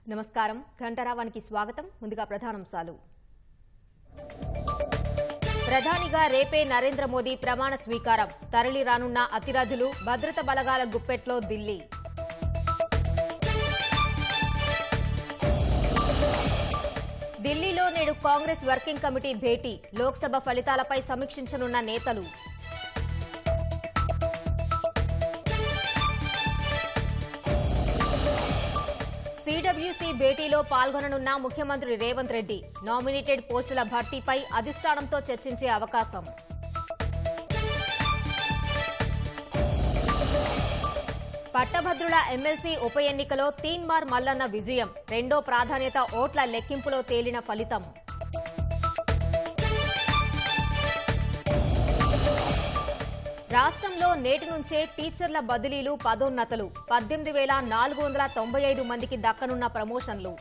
నమస్కారం ఘంటారావానికి స్వాగతం. ముందుగా ప్రధానాంశాలు. ప్రధానిగా రేపే నరేంద్ర మోదీ ప్రమాణ స్వీకారం. తరలి రానున్న అతిరథులు, భద్రత బలగాల గుప్పెట్లో ఢిల్లీ. ఢిల్లీలో నేడు కాంగ్రెస్ వర్కింగ్ కమిటీ భేటీ. లోక్సభ ఫలితాలపై సమీక్షించనున్న నేతలు. సిడబ్ల్యూసీ భేటీలో పాల్గొననున్న ముఖ్యమంత్రి రేవంత్ రెడ్డి. నామినేటెడ్ పోస్టుల భర్తీపై అధిష్టానంతో చర్చించే అవకాశం. పట్టభద్రుల ఎమ్మెల్సీ ఉప ఎన్నికలో తీన్మార్ మల్లన్న విజయం. రెండో ప్రాధాన్యత ఓట్ల లెక్కింపులో తేలిన ఫలితం. రాష్ట్రంలో నేటి నుంచే టీచర్ల బదిలీలు, పదోన్నతులు. 18,495 మందికి దక్కనున్న ప్రమోషన్లు.